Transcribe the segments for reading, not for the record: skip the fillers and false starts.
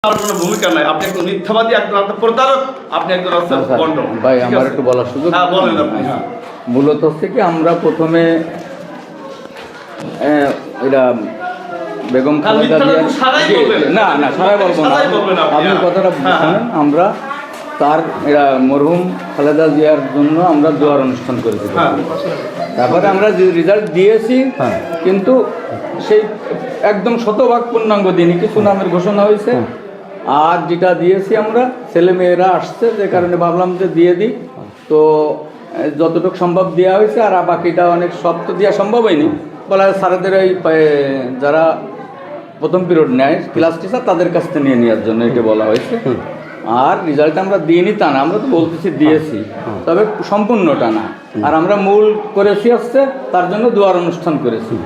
কোনো ভূমিকা নাই। আপনি একজন মিথ্যাবাদী, একজন প্রতারক, আপনি একজন বন্ড। ভাই আমার একটু বলার সুযোগ। হ্যাঁ বলেন আপনি। মূলত হচ্ছে কি আমরা প্রথমে এটা বেগম খালেদা জিয়ার না না সারাই বলবো না, আপনি কথাটা শোনেন। আমরা তার মরহুম খালেদা জিয়ার জন্য আমরা দোয়ার অনুষ্ঠান করেছি। তারপরে আমরা যে রেজাল্ট দিয়েছি কিন্তু সেই একদম শতভাগ পূর্ণাঙ্গ দিনই কিছু নামের ঘোষণা হয়েছে। আর যেটা দিয়েছি আমরা ছেলেমেয়েরা আসছে, যে কারণে ভাবলাম যে দিয়ে দিই। তো যতটুকু সম্ভব দেওয়া হয়েছে, আর বাকিটা অনেক সব তো দেওয়া সম্ভব হয়নি। বলা স্যারেদের ওই যারা প্রথম পিরিয়ড নেয় ক্লাস টিচার, তাদের কাছ থেকে নিয়ে নেওয়ার জন্য এটা বলা হয়েছে। আর রেজাল্ট আমরা দিইনি তা না, আমরা তো বলতেছি দিয়েছি, তবে সম্পূর্ণটা না। আর আমরা মূল করেছি হচ্ছে তার জন্য দোয়ার অনুষ্ঠান করেছি।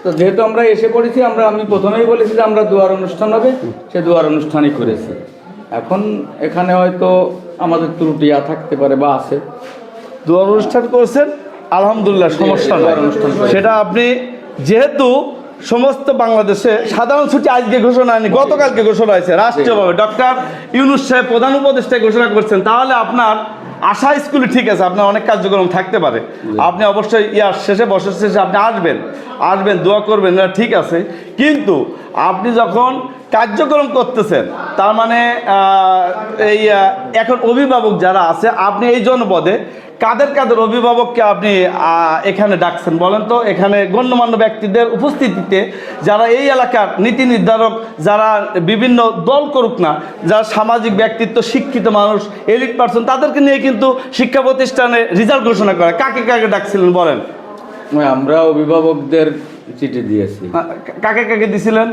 তো যেহেতু আমরা এসে পড়েছি, আমি প্রথমেই বলেছি যে আমরা দোয়ার অনুষ্ঠান হবে, সে দোয়ার অনুষ্ঠানই করেছি। এখন এখানে হয়তো আমাদের ত্রুটি থাকতে পারে বা আছে। দোয়ার অনুষ্ঠান করছেন, আলহামদুলিল্লাহ, সমস্যা নাই। সেটা আপনি যেহেতু সমস্ত বাংলাদেশে সাধারণ ছুটি আজকে ঘোষণা হয়নি, গতকালকে ঘোষণা হয়েছে রাষ্ট্রীয়ভাবে। ডক্টর ইউনূস সাহেব প্রধান উপদেষ্টায় ঘোষণা করছেন, তাহলে আপনার আশা স্কুলে ঠিক আছে, আপনার অনেক কার্যক্রম থাকতে পারে। আপনি অবশ্যই শেষে বছর শেষে আপনি আসবেন দোয়া করবেন, ঠিক আছে। কিন্তু আপনি যখন কার্যক্রম করতেছেন, তার মানে এখন অভিভাবক যারা আছে, আপনি এই জনপদে কাদের অভিভাবককে আপনি এখানে ডাকছেন বলেন তো? এখানে গণ্যমান্য ব্যক্তিদের উপস্থিতিতে যারা এই এলাকার নীতি নির্ধারক, যারা বিভিন্ন দল করুক না, যারা সামাজিক ব্যক্তিত্ব, শিক্ষিত মানুষ, এলিট পার্সন, তাদেরকে নিয়ে কিন্তু শিক্ষা প্রতিষ্ঠানে রেজাল্ট ঘোষণা করে। কাকে ডাকছিলেন বলেন? আমরা অভিভাবকদের চিঠি দিয়েছি। কাকে দিছিলেন?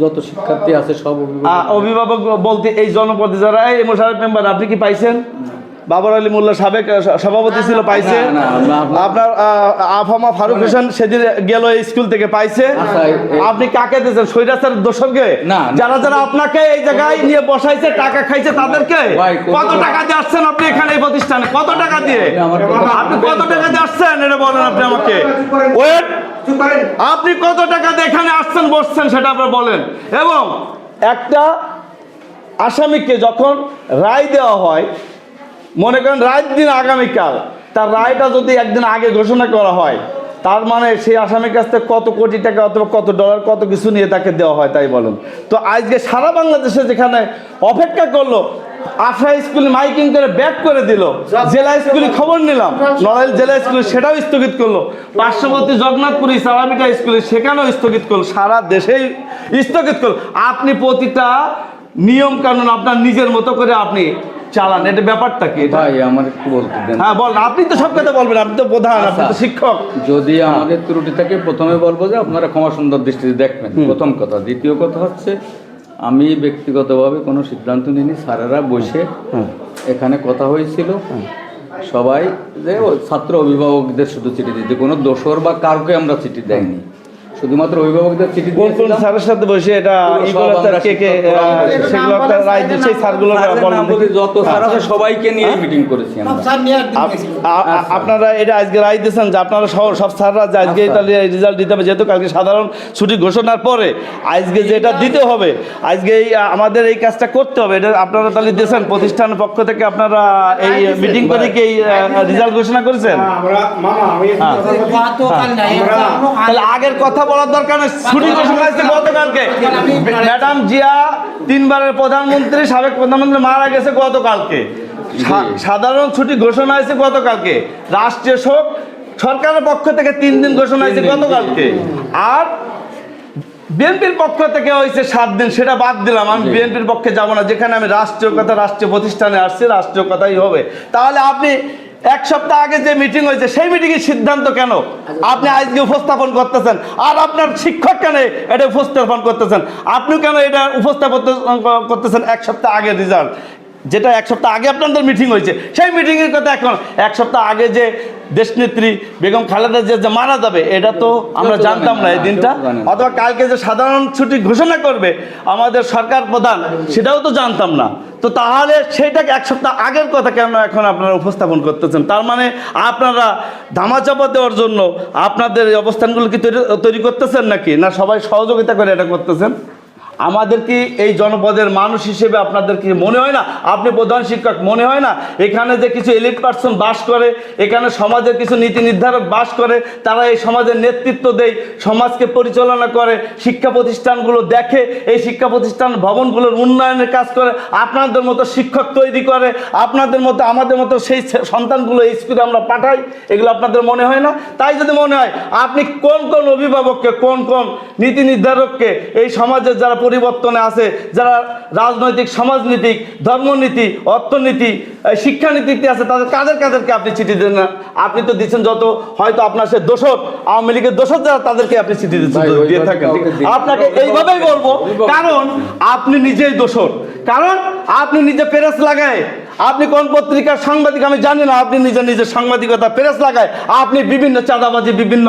যত শিক্ষার্থী আছে সব অভিভাবক বলতে এই জনপদে যারা এই মোশাররফ মেম্বার, আপনি কি পাইছেন? বাবর আলী মোল্লা সাবেক সভাপতি ছিল, পাইছে। আপনার আফামা ফারুক হোসেন সেদিন গেল এই স্কুল থেকে, পাইছে। আপনি কাকে দিয়েছেন? স্বৈরাচার দোষরকে, যারা আপনাকে এই জায়গায় নিয়ে বসাইছে, টাকা খাইছে, তাদেরকে? কত টাকা দিয়ে আসছেন আপনি এখানে এই প্রতিষ্ঠানে? কত টাকা দিয়ে আপনি কত টাকা দিয়ে আসছেন এটা বলেন আপনি আমাকে। ওয়েট, আপনি কত টাকা দিয়ে এখানে আসছেন, বসছেন, সেটা আপনি বলেন। এবং একটা আসামিকে যখন রায় দেওয়া হয়, মনে করেন রায়ের দিন আগামীকাল, তার রায়টা যদি একদিন আগে ঘোষণা করা হয়, তার মানে সেই আসামির কাছ থেকে কত কোটি টাকা অথবা কত ডলার কত কিছু নিয়ে তাকে দেওয়া হয়, তাই বলুন তো। আজকে সারা বাংলাদেশে যেখানে অপেক্ষা করলো, আশা স্কুলে মাইকিং করে ব্যাক করে দিল, জেলা স্কুলে খবর নিলাম, নড়াইল জেলা স্কুলে সেটাও স্থগিত করলো, পার্শ্ববর্তী জগন্নাথপুর ইসলামিকা স্কুলে সেখানেও স্থগিত করলো, সারা দেশেই স্থগিত করলো। আপনি প্রতিটা নিয়ম কানুন আপনার নিজের মতো করে আপনি চালান, এটা ব্যাপারটা কি? ভাই আমার একটু বলতে দেন। হ্যাঁ বল, আপনি তো সব কথা বলবেন, আপনি তো প্রধান, আপনি তো শিক্ষক। যদি আমাদের ত্রুটি থাকে, প্রথমে বলবো যে আপনারা ক্ষমা সুন্দর দৃষ্টিতে দেখবেন, প্রথম কথা। দ্বিতীয় কথা হচ্ছে, আমি ব্যক্তিগতভাবে কোনো সিদ্ধান্ত নিইনি, স্যারেরা বসে এখানে কথা হয়েছিল, সবাই যে ছাত্র অভিভাবকদের শুধু চিঠি দিতে, কোনো দোসর বা কাউকে আমরা চিঠি দেয়নি, শুধুমাত্র অভিভাবকদের চিঠি। কোন স্যারের সাথে বসে এটা সেই স্যারগুলো যত স্যার আছে সবাইকে নিয়ে মিটিং করেছি আপনারা এটা আজকে রায় দিয়েছেন যে আপনারা সব স্যাররা যে আজকে রেজাল্ট দিতে হবে, যেহেতু কালকে সাধারণ ছুটি ঘোষণার পরে আজকে যেটা দিতে হবে, আজকে আমাদের এই কাজটা করতে হবে, এটা আপনারা তাহলে দিয়েছেন প্রতিষ্ঠানের পক্ষ থেকে, আপনারা এই মিটিং করে কি এই রেজাল্ট ঘোষণা করেছেন? তাহলে আগের কথা বলার দরকার নেই, ছুটি ঘোষণা হয়েছে গতকালকে। ম্যাডাম জিয়া 3 বারের প্রধানমন্ত্রী, সাবেক প্রধানমন্ত্রী মারা গেছে গতকালকে, সাধারণ ছুটি ঘোষণা হয়েছে গতকালকে, রাষ্ট্রীয় শোক সরকারের পক্ষ থেকে 3 দিন ঘোষণা হয়েছে গতকালকে, আর বিএনপির পক্ষ থেকে হয়েছে 7 দিন। সেটা বাদ দিলাম, আমি বিএনপির পক্ষে যাব না, যেখানে আমি রাষ্ট্রীয় কথা, রাষ্ট্রীয় প্রতিষ্ঠানে আসছি, রাষ্ট্রীয় কথাই হবে। তাহলে আপনি 1 সপ্তাহ আগে যে মিটিং হয়েছে, সেই মিটিংয়ের সিদ্ধান্ত কেন আপনি আজকে উপস্থাপন করতেছেন? আর আপনার শিক্ষক কেন এটা উপস্থাপন করতেছেন? আপনি কেন এটা উপস্থাপন করতেছেন 1 সপ্তাহ আগে রেজাল্ট, যেটা 1 সপ্তাহ আগে আপনাদের মিটিং হয়েছে, সেই মিটিংয়ের কথা এখন 1 সপ্তাহ আগে যে দেশনেত্রী বেগম খালেদা জিয়া যে মারা যাবে, এটা তো আমরা জানতাম না এই দিনটা, অথবা কালকে যে সাধারণ ছুটি ঘোষণা করবে আমাদের সরকার প্রধান, সেটাও তো জানতাম না। তো তাহলে সেইটাকে 1 সপ্তাহ আগের কথা কেন এখন আপনারা উপস্থাপন করতেছেন? তার মানে আপনারা ধামাচাপা দেওয়ার জন্য আপনাদের এই অবস্থানগুলো কি তৈরি করতেছেন নাকি, না সবাই সহযোগিতা করে এটা করতেছেন? আমাদের কি এই জনপদের মানুষ হিসেবে আপনাদের কি মনে হয় না, আপনি প্রধান শিক্ষক, মনে হয় না এখানে যে কিছু এলিট পার্সন বাস করে, এখানে সমাজের কিছু নীতি নির্ধারক বাস করে, তারা এই সমাজের নেতৃত্ব দেয়, সমাজকে পরিচালনা করে, শিক্ষা প্রতিষ্ঠানগুলো দেখে, এই শিক্ষা প্রতিষ্ঠান ভবনগুলোর উন্নয়নের কাজ করে, আপনাদের মতো শিক্ষক তৈরি করে, আপনাদের মতো আমাদের মতো সেই সন্তানগুলো এই স্কুলে আমরা পাঠাই, এগুলো আপনাদের মনে হয় না? তাই যদি মনে হয়, আপনি কোন কোন অভিভাবককে, কোন কোন নীতি নির্ধারককে এই সমাজের যারা পরিবর্তনে আছে, যারা রাজনৈতিক, সমাজনীতিক, ধর্মনীতি, অর্থনীতি, শিক্ষানীতিতে আছে, তাদের কাদেরকে আপনি চিঠি দেন না? আপনি তো দিচ্ছেন যত, হয়তো আপনার সে দোষর, আওয়ামী লীগের দোষর যারা, তাদেরকে আপনি চিঠি দিয়ে থাকেন। আপনাকে এইভাবেই বলবো, কারণ আপনি নিজেই দোষর, কারণ আপনি নিজে প্রেস লাগায়, আপনি কোন পত্রিকার সাংবাদিক আমি জানি না, আপনি নিজের সাংবাদিকতা প্রেস লাগায় আপনি বিভিন্ন চাঁদাবাজি, বিভিন্ন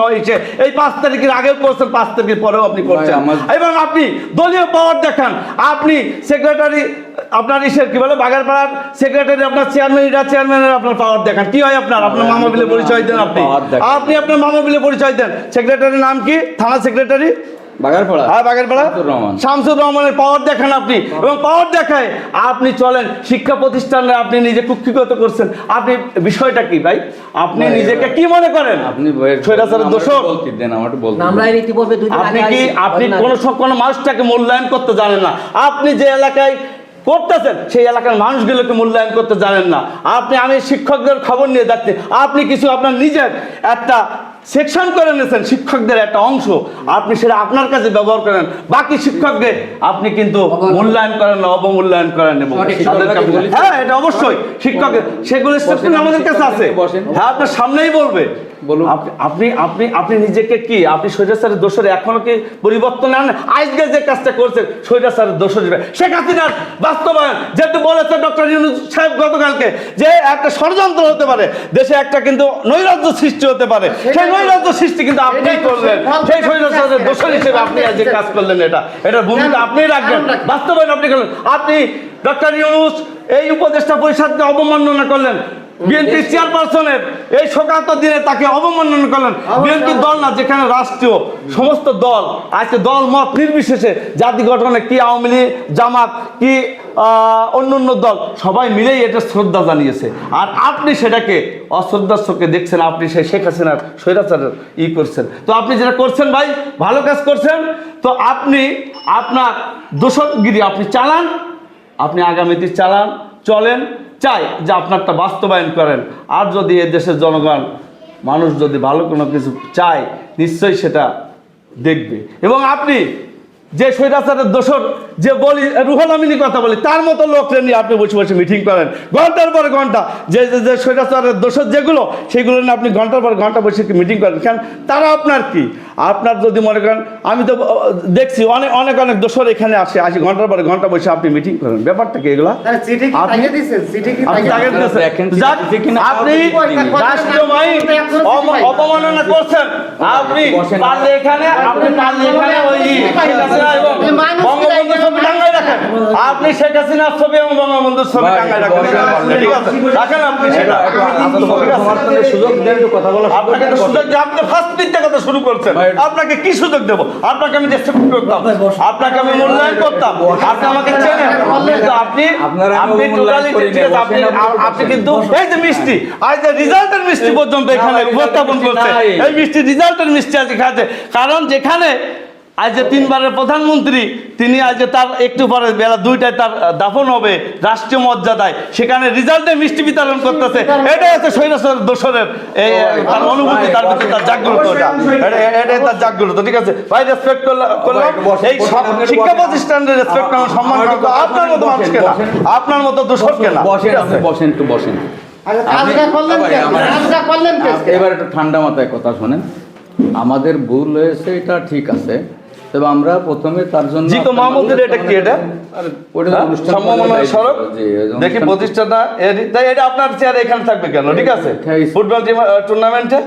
এই 5 তারিখের আগেও করছেন, 5 তারিখের পরেও আপনি করছেন, এবং আপনি দলীয় পাওয়ার দেখান। আপনি সেক্রেটারি, আপনার কি বলে, বাগারপাড়ার সেক্রেটারি, আপনার চেয়ারম্যানের আপনার পাওয়ার দেখান। কি হয় আপনার মামা বিলে পরিচয় দেন, আপনি আপনার মামা বিলে পরিচয় দেন। সেক্রেটারির নাম কি? থানা সেক্রেটারি বাগারপাড়া, হ্যাঁ বাগারপাড়া, শামসুর রহমানের পাওয়ার দেখান আপনি, এবং পাওয়ার দেখায় আপনি চলেন। শিক্ষা প্রতিষ্ঠানে আপনি নিজে কুক্ষিগত করছেন। আপনি বিষয়টা কি ভাই? আপনি নিজেকে কি মনে করেন? আপনি স্বৈরাচারের দোষর? আপনি কোনো মানুষটাকে মূল্যায়ন করতে জানেন না। আপনি যে এলাকায় করতেছেন সেই এলাকার মানুষগুলোকে মূল্যায়ন করতে জানেন না। আমি শিক্ষকদের খবর নিয়ে যাচ্ছি, আপনি কিছু আপনার নিজের একটা সেকশন করে নিয়েছেন, শিক্ষকদের একটা অংশ, আপনি সেটা আপনার কাছে ব্যবহার করেন, বাকি শিক্ষকদের আপনি কিন্তু মূল্যায়ন করেন না, অবমূল্যায়ন করেন। এবং হ্যাঁ, এটা অবশ্যই শিক্ষকের সেগুলো আমাদের কাছে আছে, হ্যাঁ আপনার সামনেই বলবে। আপনি নিজেকে কি, আপনি স্বৈরাচারের দোষরে এখনো কি পরিবর্তন আনেন? আজকে যে কাজটা করছেন স্বৈরাচারের দোষর, শেখ হাসিনার বাস্তবায়ন যেহেতু বলেছে ডক্টর ইউনূস সাহেব গতকালকে, যে একটা ষড়যন্ত্র হতে পারে, দেশে একটা কিন্তু নৈরাজ্য সৃষ্টি হতে পারে, সেই নৈরাজ্য সৃষ্টি কিন্তু আপনি করলেন। সেই স্বৈরাচারের দোষর হিসেবে আপনি আজ যে কাজ করলেন, এটার ভূমিকা আপনি রাখবেন, বাস্তবায়ন আপনি করলেন। আপনি ডক্টর ইউনূস এই উপদেষ্টা পরিষদকে অবমাননা করলেন, বিএনপি চেয়ারপারসনের এই শোকান্ত দিনে তাকে অবমাননা করলেন। বিএনপি দল না, যেখানে রাষ্ট্রীয় সমস্ত দল আজকে দল মত নির্বিশেষে জাতি গঠনে কি আওয়ামী লীগ, জামাত, কি অন্য দল, সবাই মিলেই এটা শ্রদ্ধা জানিয়েছে, আর আপনি সেটাকে অশ্রদ্ধার চোখে দেখছেন। আপনি সেই শেখ হাসিনার স্বৈরাচারের করছেন। তো আপনি যেটা করছেন ভাই, ভালো কাজ করছেন। তো আপনি আপনার দোষরগিরি আপনি চালান, আপনি আগামীতে চলেন, চাই যে আপনারটা বাস্তবায়ন করেন। আর যদি এ দেশের জনগণ, মানুষ যদি ভালো কোনো কিছু চায়, নিশ্চয়ই সেটা দেখবে। এবং আপনি যে স্বৈরাচারের দোষর, যে বলি রুহুল আমিনের কথা বলি, তার মতো লোকরা নিয়ে আপনি বসে বসে মিটিং করেন ঘন্টার পর ঘন্টা। যে স্বৈরাচারের দোষর যেগুলো, সেগুলো নিয়ে আপনি ঘন্টার পর ঘন্টা বসে মিটিং করেন। কেন? তারা আপনার কি, আপনার যদি মনে করেন, আমি তো দেখছি অনেক দোষর এখানে আসে ঘন্টার পর ঘন্টা বসে আপনি মিটিং করেন। ব্যাপারটা কি এগুলো? আপনি রাষ্ট্রীয় আইন অবমাননা করছেন। আপনি পারলে এখানে ওই বঙ্গবন্ধুর ছবি টাঙ্গাই রাখেন, আপনি শেখ হাসিনার ছবি এবং বঙ্গবন্ধুর ছবি টাঙ্গাই রাখেন, ঠিক আছে? রাখেন আপনি সেটা। সুযোগ দেন তো কথা বলার, আপনাকে তো সুযোগ দিয়ে আপনি ফার্স্ট মিনিটে কথা শুরু করছেন। আপনাকে কি সুযোগ দেবো? আপনাকে আমি রেসপেক্ট করতাম, আপনাকে আমি মূল্যায়ন করতাম, আপনি আমাকে চেনেন। আপনি টোটালি ঠিক আছে। আপনি কিন্তু এই যে মিষ্টি, আজ যে রেজাল্টের মিষ্টি পর্যন্ত এখানে উপস্থাপন করছে, এই মিষ্টি রেজাল্টের মিষ্টি আজ খাচ্ছে। কারণ যেখানে আজ যে 3 বারের প্রধানমন্ত্রী, তিনি আজ তার একটু পরে বেলা 2টায় তার দাফন হবে রাষ্ট্রীয় মর্যাদায়, সেখানে রেজাল্টে মিষ্টি বিতরণ করতেছে। এটাই হচ্ছে স্বৈরাচারের দোষরের এই তার অনুভূতি, তার ভিতরে তার জাগ্রত, এটাই তার জাগ্রত, ঠিক আছে ভাই? রেসপেক্ট করলাম, এই শিক্ষা প্রতিষ্ঠানের রেসপেক্ট করলাম, সম্মান করলাম। আপনার মতো মানুষকে না, আপনার মতো দোষরকে না। বসেন। এবার একটু ঠান্ডা মাথায় কথা শোনেন। আমাদের ভুল হয়েছে, এটা ঠিক আছে, তবে আমরা প্রথমে তার জন্য দেখি প্রতিষ্ঠাটা, এটা আপনার চেয়ার এখানে থাকবে কেন? ঠিক আছে, ফুটবল টুর্নামেন্টে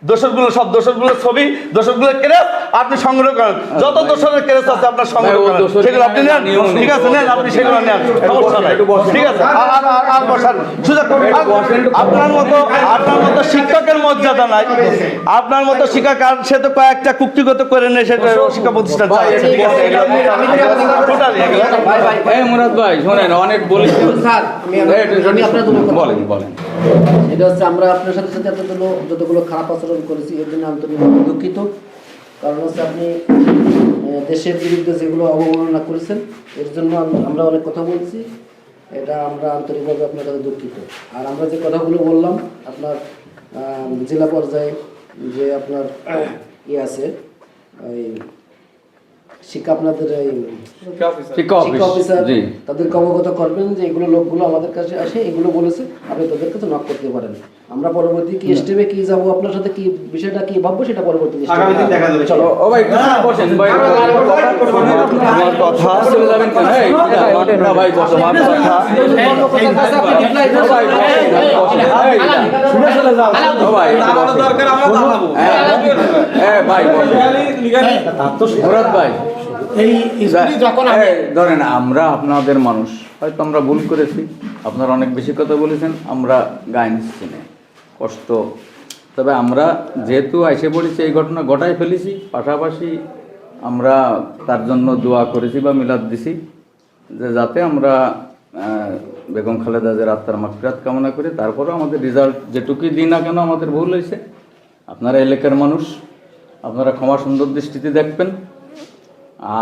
দোষরগুলো সব দোষরগুলোর ছবি, দোষরগুলোর কেরেস আপনি সংগ্রহ করেন। যত দোষরের কেরেস আছে আপনার সংগ্রহ করেন, সেগুলো আপনি নেন। ঠিক আছে, নেন, আপনি সেগুলো নেন, সমস্যা নাই। ঠিক আছে, আর বসার সুযোগ আপনার মতো শিক্ষকের মর্যাদা নাই। আপনার মতো শিক্ষক আর সে তো কয়েকটা কুক্তিগত করে নেই, সেটা শিক্ষা প্রতিষ্ঠান চালাচ্ছে। ঠিক আছে, টোটালি এই মুরাদ ভাই শোনেন, অনেক বলেছি স্যার আমি আপনার বলেন বলেন। এটা হচ্ছে আমরা আপনার সাথে সাথে যতগুলো খারাপ আচরণ করেছি এর জন্য আন্তরিক দুঃখিত। কারণ হচ্ছে আপনি দেশের বিরুদ্ধে যেগুলো অবমাননা করেছেন এর জন্য আমরা অনেক কথা বলছি, এটা আমরা আন্তরিকভাবে আপনার কাছে দুঃখিত। আর আমরা যে কথাগুলো বললাম আপনার জেলা পর্যায়ে যে আপনার আছে ওই শিক্ষা আপনাদের শিক্ষা অফিসার তাদেরকে অবগত করবেন যে এগুলো লোকগুলো আমাদের কাছে আসে, এগুলো বলেছে, আপনি তাদের কাছে নক করতে পারেন। আমরা পরবর্তী কি স্টেপে কি যাব, আপনার সাথে কি বিষয়টা কি ভাববো সেটা পরবর্তী আগামী দিন দেখা যাবে। চলো ও ভাই বসেন ভাই, আমার কথা চলে যাবেন কেন? এই না ভাই বসো, আমার কথা ভাই শুনে চলে যাও ভাই, আমার দরকার আমরা জানাবো। হ্যাঁ ভাই মুরাদ ভাই, ধরেন আমরা আপনাদের মানুষ, হয়তো আমরা ভুল করেছি, আপনারা অনেক বেশি কথা বলেছেন, আমরা গায়ে নিচ্ছি না কষ্ট। তবে আমরা যেহেতু এসে পড়েছি, এই ঘটনা ঘটাই ফেলেছি, পাশাপাশি আমরা তার জন্য দোয়া করেছি বা মিলাদ দিছি যে যাতে আমরা বেগম খালেদা জিয়ার আত্মার মাগফিরাত কামনা করি। তারপরেও আমাদের রেজাল্ট যেটুকুই দিই না কেন আমাদের ভুল হয়েছে, আপনারা এলাকার মানুষ, আপনারা ক্ষমা সুন্দর দৃষ্টিতে দেখবেন।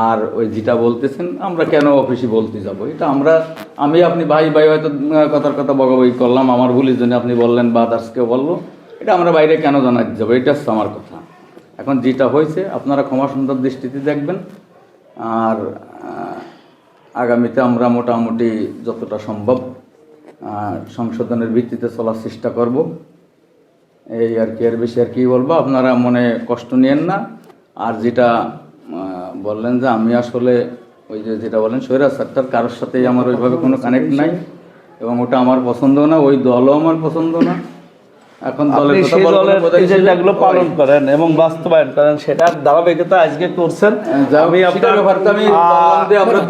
আর ওই যেটা বলতেছেন আমরা কেন অফিসে বলতে যাব, এটা আমি আপনি ভাই হয়তো কথার কথা বগাবগি করলাম, আমার ভুলের জন্য আপনি বললেন বা আদার্স কেউ বললো, এটা আমরা বাইরে কেন জানাতে যাবো, এটা হচ্ছে আমার কথা। এখন যেটা হয়েছে আপনারা ক্ষমা সুন্দর দৃষ্টিতে দেখবেন। আর আগামীতে আমরা মোটামুটি যতটা সম্ভব সংশোধনের ভিত্তিতে চলার চেষ্টা করব। এই আর কি, এর বেশি আর কি বলবো, আপনারা মনে কষ্ট নিয়েন না। আর যেটা বললেন যে আমি আসলে ওই যেটা বলেন স্বৈরাচারটার কারোর সাথেই আমার ওইভাবে কোনো কানেক্ট নাই, এবং ওটা আমার পছন্দ না, ওই দলও আমার পছন্দ না। এখন দলের এজেন্ডাগুলো পালন করেন এবং বাস্তবায়ন করেন, সেটার ধারাবাহিকতা আজকে করছেন। আমি আপনার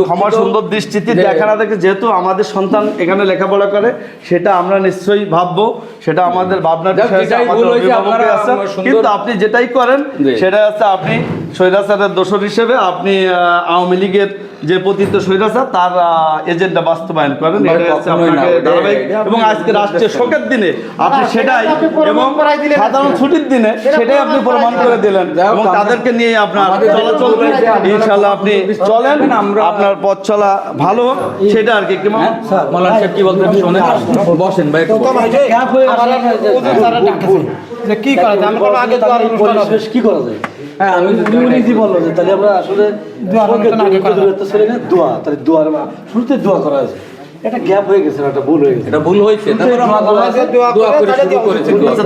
ক্ষমা সুন্দর দৃষ্টিতে দেখা না দেখে, যেহেতু আমাদের সন্তান এখানে লেখাপড়া করে, সেটা আমরা নিশ্চয়ই ভাববো, সেটা আমাদের ভাবনার বিষয় আছে, আমাদের অভিভাবকে আছে। কিন্তু আপনি যেটাই করেন সেটা হচ্ছে আপনি স্বৈরাচারের দোষর হিসেবে আপনি আওয়ামী লীগের যে পতিত স্বৈরাচার তার এজেন্ডা বাস্তবায়ন করেন, এটা হচ্ছে আপনাকে ধারাবাহিক। এবং আজকে রাষ্ট্রীয় শোকের দিনে আপনি সেটাই, এবং সাধারণ ছুটির দিনে সেটাই আপনি প্রমাণ করে দিলেন, এবং তাদেরকে নিয়ে আপনার চলাচল ইনশাআল্লাহ আপনি চলেন, আপনার পথ চলা ভালো সেটা আর কি। মাওলানা সাহেব কি বলতেন শুনেন, বসেন ভাই। কি করা যায়, আমরা আগে তো আর অনুষ্ঠান শেষ কি করা যায়? হ্যাঁ, আমি উনি বললো যে তাহলে আমরা আসলে দোয়া, তাহলে দোয়ার শুরুতে দোয়া করা হয়েছে, এটা গ্যাপ হয়ে গেছে, একটা ভুল হয়ে গেছে, এটা ভুল হয়েছে।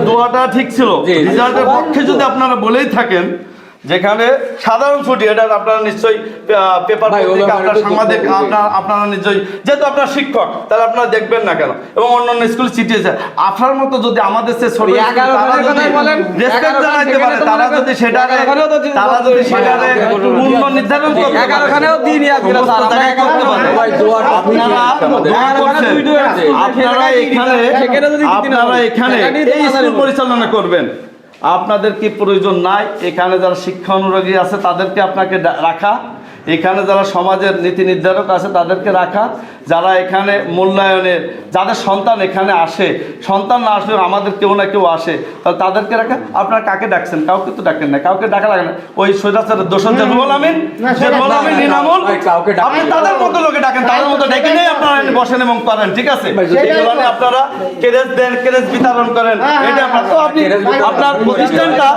দোয়াটা ঠিক ছিল, রেজাল্টের পক্ষে যদি আপনারা বলেই থাকেন, যেখানে সাধারণ ছুটি, এটা আপনারা নিশ্চয়ই পেপার পত্রিকা, আপনার সাংবাদিক, আপনারা নিশ্চয়ই, যেহেতু আপনার শিক্ষক, তাহলে আপনারা দেখবেন না কেন? এবং অন্যান্য স্কুল চিঠিয়েছে আপনার মতো, যদি আমাদের সে ছোট রেসপেক্ট জানাইতে পারে, তারা যদি সেটারে পূর্ণ নির্ধারণ করতে পারে, আপনারা এখানে এই স্কুল পরিচালনা করবেন, আপনাদের কি প্রয়োজন নাই? এখানে যারা শিক্ষা অনুরাগী আছে তাদেরকে আপনাকে রাখা, এখানে যারা সমাজের নীতি নির্ধারক আছে তাদেরকে রাখা, যারা এখানে মূল্যায়নের, যাদের সন্তান এখানে আসে, সন্তান না আসলে আমাদের কেউ না কেউ আসে, তাহলে তাদেরকে রাখা। আপনারা কাকে ডাকছেন? কাউকে তো ডাকেন না, কাউকে ডাকা লাগে না। ওই স্বৈরাচারের দোষর যে রুহুল আমিন, নিনামুল, আপনি তাদের মতো লোকে ডাকেন, তাদের মতো ডেকে নিয়ে আপনারা বসেন এবং করেন, ঠিক আছে? এগুলো আপনারা কেরেজ দেন, কেরেজ বিতরণ করেন, এটা আপনার তো আপনি আপনার প্রতিষ্ঠানটা,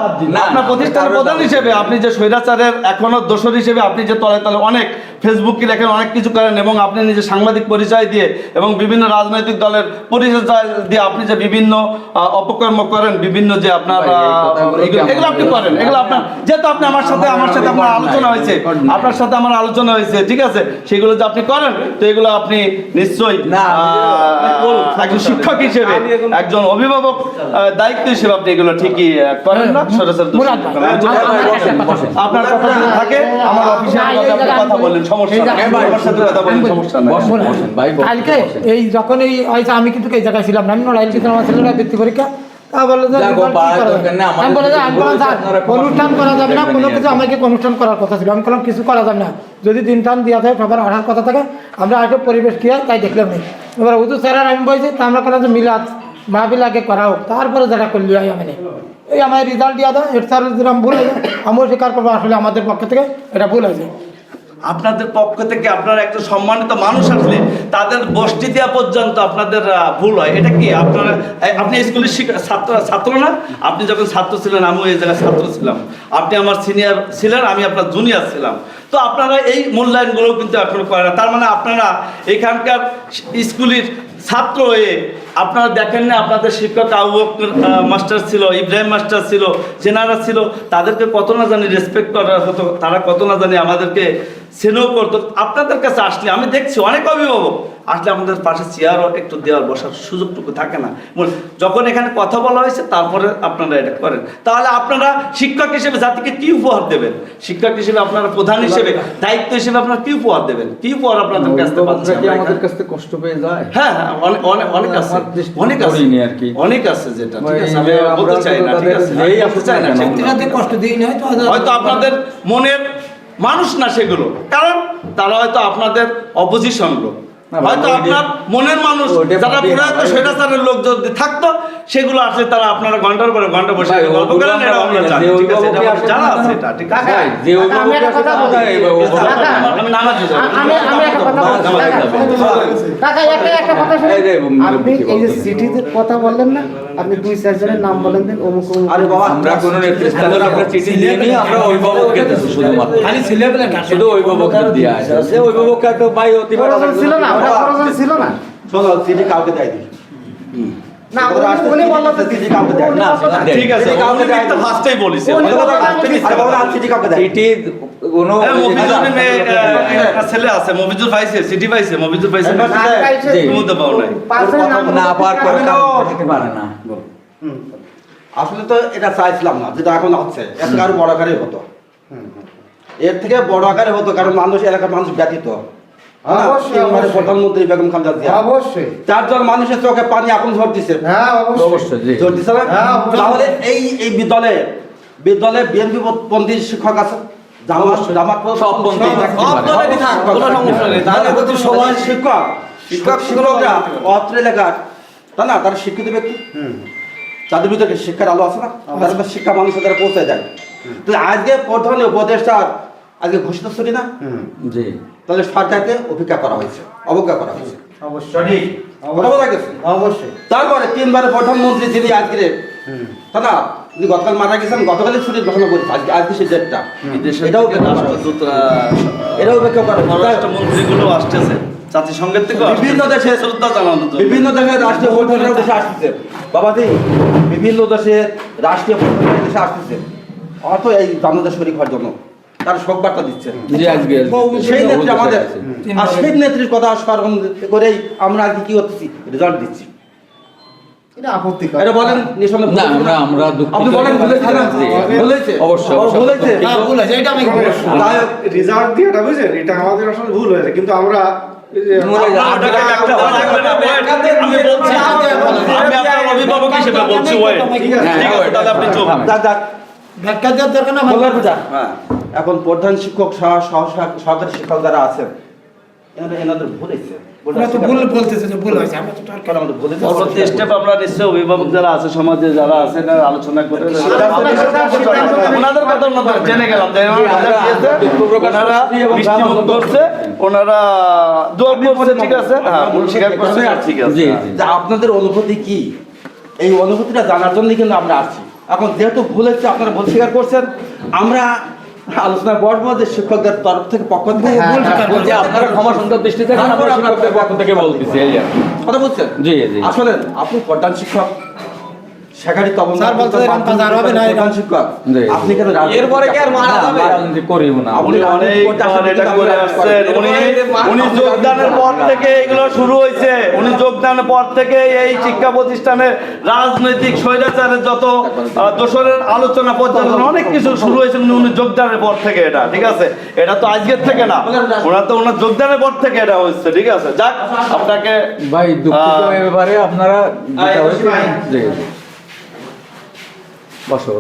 আপনার প্রতিষ্ঠানের প্রধান হিসেবে আপনি যে স্বৈরাচারের এখনো দোষর হিসেবে আপনি যে তলে তলে অনেক ফেসবুকে দেখেন অনেক কিছু করেন এবং আপনি নিজে সাংবাদিক পরিচয় দিয়ে এবং বিভিন্ন রাজনৈতিক দলের পরিচয় দিয়ে আপনি যে বিভিন্ন অপকর্ম করেন, বিভিন্ন যে আপনার এগুলো আপনি করেন, এগুলো আপনার যেহেতু আপনি আমার সাথে আপনার আলোচনা হয়েছে, আপনার সাথে আমার আলোচনা হয়েছে, ঠিক আছে, সেগুলো যে আপনি করেন, তো এগুলো আপনি নিশ্চয়ই একজন শিক্ষক হিসেবে, একজন অভিভাবক দায়িত্ব হিসেবে আপনি এগুলো ঠিকই করেন না। সরাসরি আপনার কথা যদি থাকে আমার অফিসের আপনি কথা বললেন, সমস্যা নেই, আমার সাথে কথা বললেন, সমস্যা নেই। কালকে এই যখন এই হয়েছে আমি কিন্তু এই জায়গায় ছিলাম না, আমি নড়াইল কিন্তু আমার ছেলেরা বৃত্তি পরীক্ষা তা বলে যে আমি বলে যে আমি বললাম স্যার অনুষ্ঠান করা যাবে না, কোনো কিছু আমাকে অনুষ্ঠান করার কথা ছিল, আমি বললাম কিছু করা যাবে না, যদি দিন টান দেওয়া থাকে সবার আসার কথা থাকে, আমরা আগে পরিবেশ কি হয় তাই দেখলাম নেই। এবার হুজুর স্যার আর আমি বলছি তা আমরা কেন যে মিলাদ মাহফিল আগে করা হোক, তারপরে যেটা করলি হয় আমি এই আমার রেজাল্ট দেওয়া দেয় এর স্যার যেরকম ভুল হয়েছে আমিও স্বীকার করবো, আসলে আমাদের পক্ষ থেকে এটা ভুল হয়েছে। আপনাদের পক্ষ থেকে আপনারা একজন সম্মানিত মানুষ আসলে তাদের বসতি দেওয়া পর্যন্ত আপনাদের ভুল হয়, এটা কি? আপনারা আপনি স্কুলের ছাত্র না? আপনি যখন ছাত্র ছিলেন আমিও এই জায়গায় ছাত্র ছিলাম, আপনি আমার সিনিয়র ছিলেন, আমি আপনার জুনিয়র ছিলাম, তো আপনারা এই মূল্যায়নগুলো কিন্তু আপনারা করেন না। তার মানে আপনারা এখানকার স্কুলের ছাত্র হয়ে আপনারা দেখেন না আপনাদের শিক্ষক আবু বকর মাস্টার ছিল, ইব্রাহিম মাস্টার ছিল, জেনারা ছিল, তাদেরকে কত না জানি রেসপেক্ট করা হতো, তারা কত না জানি আমাদেরকে স্নেহ করতো। আপনাদের কাছে আসলে আমি দেখছি অনেক অভিভাবক আসলে আমাদের পাশে চেয়ারও একটু দেওয়ার বসার সুযোগটুকু থাকে না, যখন এখানে কথা বলা হয়েছে তারপরে আপনারা এটা করেন। তাহলে আপনারা শিক্ষক হিসেবে জাতিকে কি উপহার দেবেন? শিক্ষক হিসেবে আপনারা প্রধান হিসেবে দায়িত্ব হিসেবে আপনারা কি উপহার দেবেন? কি উপহার আপনাদের কাছ থেকে পাচ্ছেন? আমাদের কাছ থেকে কষ্ট পেয়ে যায়। হ্যাঁ হ্যাঁ, অনেক আছে, অনেক আছে আর কি, অনেক আছে, যেটা ঠিক আছে আমি বলতে চাই না, ঠিক আছে আমি বলতে চাই না, ব্যক্তিগত কষ্ট দিই না, হয়তো আপনাদের মনের মানুষ না সেগুলো, কারণ তারা হয়তো আপনাদের অপোজিশন লোক, হয়তো আপনার মনের মানুষ যারা প্রয়াত স্বৈরাচারের লোক যদি থাকতো সেগুলো আসলে তারা আপনারা ঘন্টার পরে ঘন্টা বসে গল্প করেন, এটা আমরা জানি, ঠিক আছে, এটা আমাদের জানা আছে, এটা ঠিক আছে। আমি নামাজে যাব, আমি একটা কথা বলছি কাকা, একটা কথা শুনুন, আপনি এই যে সিটিতে কথা বললেন না, আপনি 2-4 জনের নাম বলেন দেন, অমুক অমুক। আরে বাবা, আমরা কোনো নেতৃস্থানীয় আমরা চিঠি দিয়ে নিয়ে আমরা অভিভাবককে দিচ্ছি, শুধুমাত্র খালি ছেলে বলে না, শুধু অভিভাবককে দিয়ে আসে, সে অভিভাবককে তো ভাই অতি প্রয়োজন ছিল না, ওটা প্রয়োজন ছিল না। শোনো, চিঠি কাউকে দেয় দিই না উনি বললো তো চিঠি কাউকে দেয় না, ঠিক আছে, কাউকে তো ফার্স্টেই বলিছে, চিঠি কাউকে দেয় চিঠি কোনো মফিজুরের মেয়ে একটা ছেলে আছে, মফিজুর পাইছে, চিঠি পাইছে, মফিজুর পাইছে, তুমি তো পাও নাই, না পাওয়ার পরে দিতে পারে না। আসলে তো এটা চাইছিলাম না, যেটা এখন হচ্ছে এর থেকে আরো বড় আকারে হতো, এর থেকে বড় আকারে হতো, কারণ মানুষ এলাকার মানুষ ব্যতীত প্রধানমন্ত্রী বেগম খালেদা জিয়া অবশ্যই 4 জন মানুষের চোখে পানি এখন ঝড় দিচ্ছে, হ্যাঁ অবশ্যই জি। ঝড় দিচ্ছে না? তাহলে এই বিদ্যালয়ে বিএনপি পন্থী শিক্ষক আছে, সব পন্থী শিক্ষকরা অত্র এলাকার তা না, তারা শিক্ষিত ব্যক্তি, তাদের ভিতরে শিক্ষার আলো আছে না, তাদের শিক্ষা মানুষের দ্বারা পৌঁছে যায়। তো আজকে প্রধান উপদেষ্টা আজকে ঘোষিত ছুটি না, জি, তাহলে সরকারকে অপেক্ষা করা হয়েছে, অবজ্ঞা করা হয়েছে, অবশ্যই কথা বলা গেছে। অবশ্যই তারপরে 3 বারের প্রধানমন্ত্রী যিনি আজকে তা না, তিনি গতকাল মারা গেছেন, গতকালই ছুটির ঘোষণা করেছে, আজকে সে ডেটটা, এটাও এটাও উপেক্ষা করা। রাষ্ট্রমন্ত্রীগুলো আসতেছে জাতিসংঘের থেকে, বিভিন্ন দেশে শ্রদ্ধা জানানো জন্য। বিভিন্ন দেশের রাষ্ট্রীয় প্রধানরা দেশে আসতেছে, বাবাজি বিভিন্ন দেশের রাষ্ট্রীয় প্রধানরা দেশে আসতেছে, অত এই জানাজা শরীক হওয়ার জন্য তার শোক বার্তা দিচ্ছেন। জি, আজকে সেই নেত্রী আমাদের, আর সেই নেত্রীর কথা স্মরণ করেই আমরা আজকে কি করতেছি, রেজাল্ট দিচ্ছি। এটা আপত্তিকর, এটা বলেন নিঃসন্দেহে না, আমরা দুঃখিত। আপনি বলেন ভুলেছে না? ভুলেছে অবশ্যই, ভুলেছে। হ্যাঁ ভুল আছে, এটা আমি রিজার্ভ দিয়েটা বুঝছেন, এটা আমাদের আসলে ভুল হয়েছে, কিন্তু আমরা এই যে আমি আপনার অভিভাবক হিসেবে বলছি, ঠিক আছে, তাহলে আপনি চুপ। ব্যাখ্যা দেওয়ার দরকার না, বলার বুঝা। এখন প্রধান শিক্ষক সহকারী শিক্ষক যারা আছেন এনাদের ভুল হয়েছে, আমরা তো ভুল বলতেছে যে ভুল হয়েছে, আমরা তো কারণ আমাদের ভুল হয়েছে। পরবর্তী স্টেপ আমরা নিশ্চয়ই অভিভাবক যারা আছে সমাজে যারা আছে তারা আলোচনা করে ওনাদের কথা আমরা জেনে গেলাম যে ওনারা বৃষ্টিমুখ করছে, ওনারা দোয়া করছে, ঠিক আছে, হ্যাঁ ভুল স্বীকার করছে, আর ঠিক আছে। জি, যে আপনাদের অনুভূতি কি, এই অনুভূতিটা জানার জন্যই কিন্তু আমরা আসছি। এখন যেহেতু ভুল হচ্ছে, আপনারা ভুল স্বীকার করছেন, আমরা আলোচনা বসবো যে শিক্ষকদের তরফ থেকে পক্ষ থেকে বলছি আপনারা ক্ষমা সুন্দর দৃষ্টিতে দেখেন, আমরা শিক্ষকদের পক্ষ থেকে বলতেছি এই আর কি। কথা বলছেন জি, জি। আসলে আপনি প্রধান শিক্ষক সেখানে তখন স্যার বলতে এরকম কাজ আর হবে না, প্রধান শিক্ষক জি। আপনি কেন রাজনীতি এরপরে কি আর মারা করছেন? যাবে? রাজনীতি করিও না। আপনি অনেক এটা করে আসছেন। উনি যোগদানের পর থেকে এগুলো শুরু হয়েছে। উনি যোগদানের পর থেকে এই শিক্ষা প্রতিষ্ঠানে রাজনৈতিক স্বৈরাচারের যত দোষরের আলোচনা পর্যালোচনা অনেক কিছু শুরু হয়েছে উনি যোগদানের পর থেকে। এটা ঠিক আছে, এটা তো আজকের থেকে না, ওনার যোগদানের পর থেকে এটা হচ্ছে। ঠিক আছে, যাক আপনাকে ভাই দুঃখিত এই ব্যাপারে আপনারা যেটা হয়েছে। জি, জি। বসো।